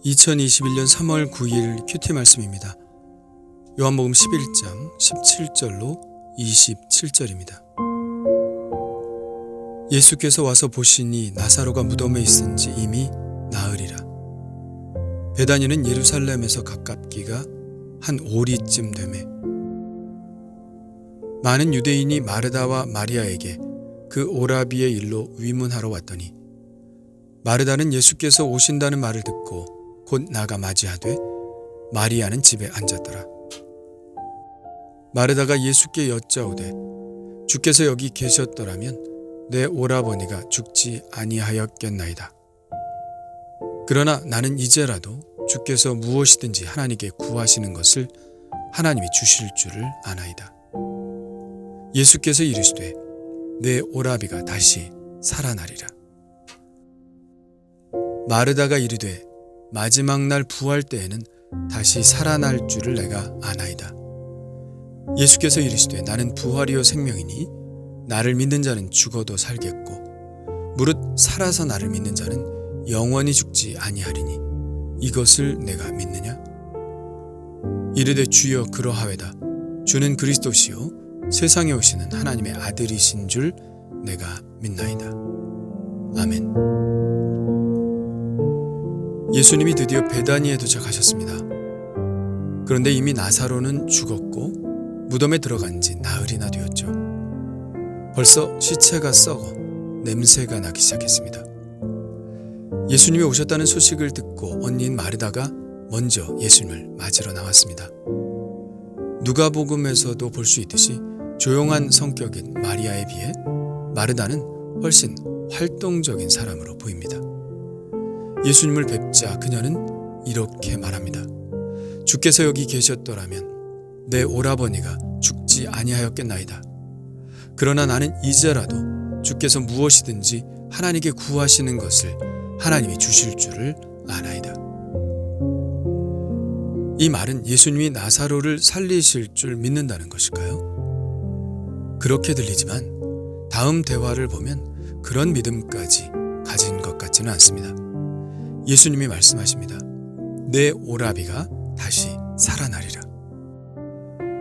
2021년 3월 9일 큐티 말씀입니다. 요한복음 11장 17절로 27절입니다. 예수께서 와서 보시니 나사로가 무덤에 있은지 이미 나으리라. 베다니는 예루살렘에서 가깝기가 한 오리쯤 되매 많은 유대인이 마르다와 마리아에게 그 오라비의 일로 위문하러 왔더니 마르다는 예수께서 오신다는 말을 듣고 곧 나가 맞이하되 마리아는 집에 앉았더라. 마르다가 예수께 여짜오되 주께서 여기 계셨더라면 내 오라버니가 죽지 아니하였겠나이다. 그러나 나는 이제라도 주께서 무엇이든지 하나님께 구하시는 것을 하나님이 주실 줄을 아나이다. 예수께서 이르시되 내 오라비가 다시 살아나리라. 마르다가 이르되 마지막 날 부활 때에는 다시 살아날 줄을 내가 아나이다. 예수께서 이르시되 나는 부활이요 생명이니 나를 믿는 자는 죽어도 살겠고 무릇 살아서 나를 믿는 자는 영원히 죽지 아니하리니 이것을 내가 믿느냐? 이르되 주여 그러하외다. 주는 그리스도시요 세상에 오시는 하나님의 아들이신 줄 내가 믿나이다. 아멘. 예수님이 드디어 베다니에 도착하셨습니다. 그런데 이미 나사로는 죽었고 무덤에 들어간 지 나흘이나 되었죠. 벌써 시체가 썩어 냄새가 나기 시작했습니다. 예수님이 오셨다는 소식을 듣고 언니인 마르다가 먼저 예수님을 맞으러 나왔습니다. 누가복음에서도 볼 수 있듯이 조용한 성격인 마리아에 비해 마르다는 훨씬 활동적인 사람으로 보입니다. 예수님을 뵙자 그녀는 이렇게 말합니다. 주께서 여기 계셨더라면 내 오라버니가 죽지 아니하였겠나이다. 그러나 나는 이제라도 주께서 무엇이든지 하나님께 구하시는 것을 하나님이 주실 줄을 아나이다. 이 말은 예수님이 나사로를 살리실 줄 믿는다는 것일까요? 그렇게 들리지만 다음 대화를 보면 그런 믿음까지 가진 것 같지는 않습니다. 예수님이 말씀하십니다. 내 오라비가 다시 살아나리라.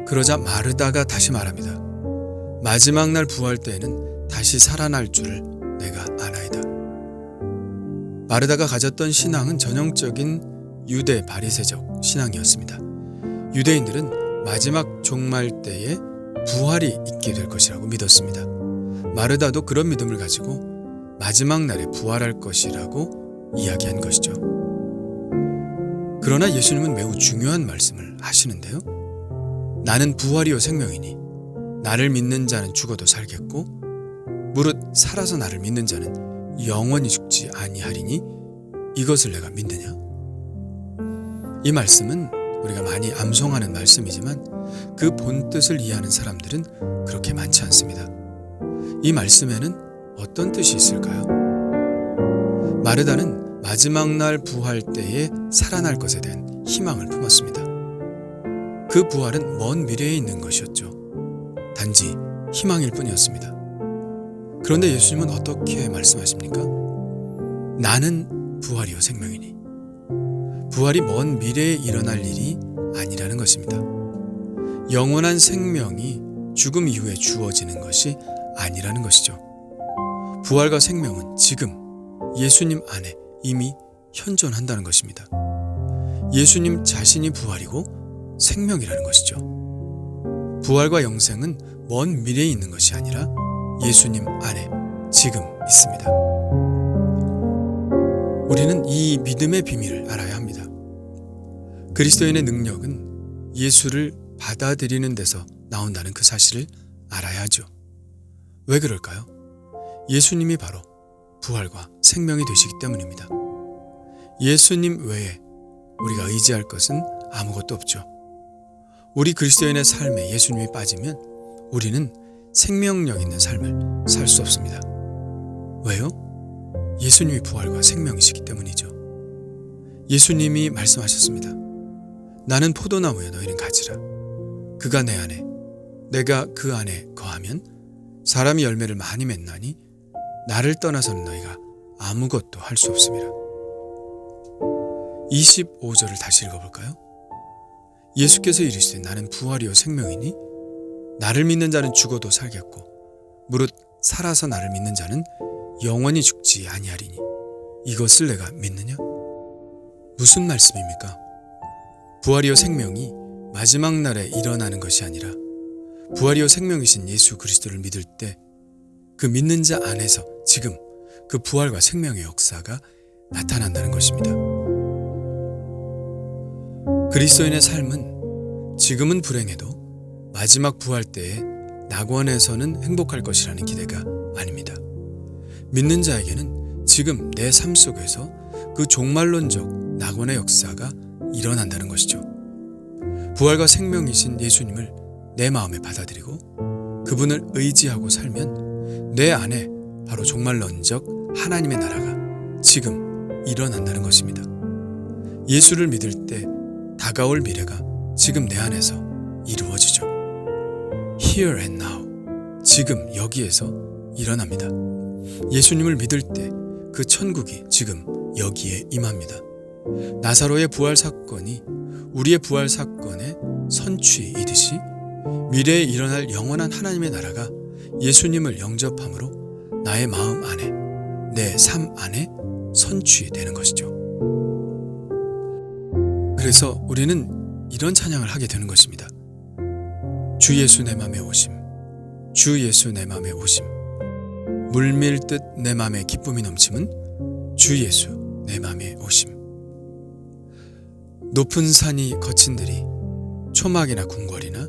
그러자 마르다가 다시 말합니다. 마지막 날 부활 때에는 다시 살아날 줄을 내가 아나이다. 마르다가 가졌던 신앙은 전형적인 유대 바리새적 신앙이었습니다. 유대인들은 마지막 종말 때에 부활이 있게 될 것이라고 믿었습니다. 마르다도 그런 믿음을 가지고 마지막 날에 부활할 것이라고 이야기한 것이죠. 그러나 예수님은 매우 중요한 말씀을 하시는데요. 나는 부활이요 생명이니 나를 믿는 자는 죽어도 살겠고 무릇 살아서 나를 믿는 자는 영원히 죽지 아니하리니 이것을 내가 믿느냐? 이 말씀은 우리가 많이 암송하는 말씀이지만 그 본뜻을 이해하는 사람들은 그렇게 많지 않습니다. 이 말씀에는 어떤 뜻이 있을까요? 마르다는 마지막 날 부활 때에 살아날 것에 대한 희망을 품었습니다. 그 부활은 먼 미래에 있는 것이었죠. 단지 희망일 뿐이었습니다. 그런데 예수님은 어떻게 말씀하십니까? 나는 부활이요 생명이니. 부활이 먼 미래에 일어날 일이 아니라는 것입니다. 영원한 생명이 죽음 이후에 주어지는 것이 아니라는 것이죠. 부활과 생명은 지금 예수님 안에 이미 현존한다는 것입니다. 예수님 자신이 부활이고 생명이라는 것이죠. 부활과 영생은 먼 미래에 있는 것이 아니라 예수님 안에 지금 있습니다. 우리는 이 믿음의 비밀을 알아야 합니다. 그리스도인의 능력은 예수를 받아들이는 데서 나온다는 그 사실을 알아야 하죠. 왜 그럴까요? 예수님이 바로 부활과 생명이 되시기 때문입니다. 예수님 외에 우리가 의지할 것은 아무것도 없죠. 우리 그리스도인의 삶에 예수님이 빠지면 우리는 생명력 있는 삶을 살 수 없습니다. 왜요? 예수님이 부활과 생명이시기 때문이죠. 예수님이 말씀하셨습니다. 나는 포도나무여 너희는 가지라. 그가 내 안에 내가 그 안에 거하면 사람이 열매를 많이 맺나니 나를 떠나서는 너희가 아무것도 할 수 없습니다. 25절을 다시 읽어볼까요? 예수께서 이르시되 나는 부활이요 생명이니 나를 믿는 자는 죽어도 살겠고 무릇 살아서 나를 믿는 자는 영원히 죽지 아니하리니 이것을 내가 믿느냐? 무슨 말씀입니까? 부활이요 생명이 마지막 날에 일어나는 것이 아니라 부활이요 생명이신 예수 그리스도를 믿을 때 그 믿는 자 안에서 지금 그 부활과 생명의 역사가 나타난다는 것입니다. 그리스도인의 삶은 지금은 불행해도 마지막 부활 때에 낙원에서는 행복할 것이라는 기대가 아닙니다. 믿는 자에게는 지금 내 삶 속에서 그 종말론적 낙원의 역사가 일어난다는 것이죠. 부활과 생명이신 예수님을 내 마음에 받아들이고 그분을 의지하고 살면 내 안에 바로 종말론적 하나님의 나라가 지금 일어난다는 것입니다. 예수를 믿을 때 다가올 미래가 지금 내 안에서 이루어지죠. Here and now, 지금 여기에서 일어납니다. 예수님을 믿을 때 그 천국이 지금 여기에 임합니다. 나사로의 부활 사건이 우리의 부활 사건의 선취이듯이 미래에 일어날 영원한 하나님의 나라가 예수님을 영접함으로 나의 마음 안에, 내 삶 안에 선취되는 것이죠. 그래서 우리는 이런 찬양을 하게 되는 것입니다. 주 예수 내 맘에 오심, 주 예수 내 맘에 오심, 물밀듯 내 맘에 기쁨이 넘침은 주 예수 내 맘에 오심. 높은 산이 거친들이 초막이나 궁궐이나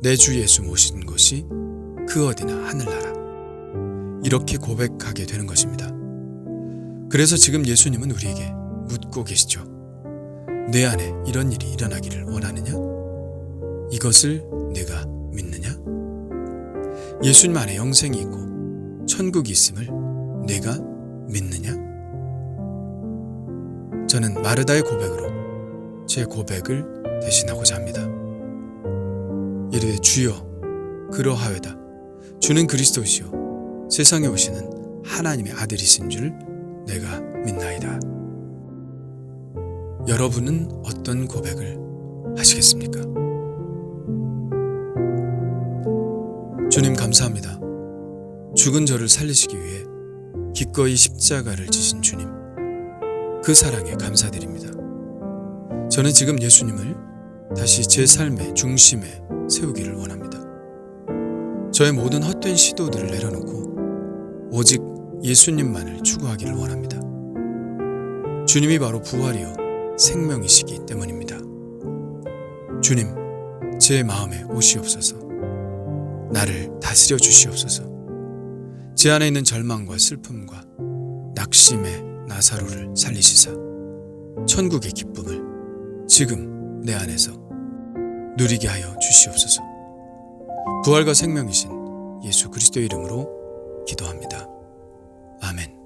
내 주 예수 모신 곳이 그 어디나 하늘나라. 이렇게 고백하게 되는 것입니다. 그래서 지금 예수님은 우리에게 묻고 계시죠. 내 안에 이런 일이 일어나기를 원하느냐? 이것을 내가 믿느냐? 예수님 안에 영생이 있고 천국이 있음을 내가 믿느냐? 저는 마르다의 고백으로 제 고백을 대신하고자 합니다. 이르되 주여 그러하여다. 주는 그리스도시요 세상에 오시는 하나님의 아들이신 줄 내가 믿나이다. 여러분은 어떤 고백을 하시겠습니까? 주님 감사합니다. 죽은 저를 살리시기 위해 기꺼이 십자가를 지신 주님, 그 사랑에 감사드립니다. 저는 지금 예수님을 다시 제 삶의 중심에 세우기를 원합니다. 저의 모든 헛된 시도들을 내려놓고 오직 예수님만을 추구하기를 원합니다. 주님이 바로 부활이요 생명이시기 때문입니다. 주님, 제 마음에 오시옵소서. 나를 다스려 주시옵소서. 제 안에 있는 절망과 슬픔과 낙심의 나사로를 살리시사 천국의 기쁨을 지금 내 안에서 누리게 하여 주시옵소서. 부활과 생명이신 예수 그리스도의 이름으로 기도합니다. 아멘.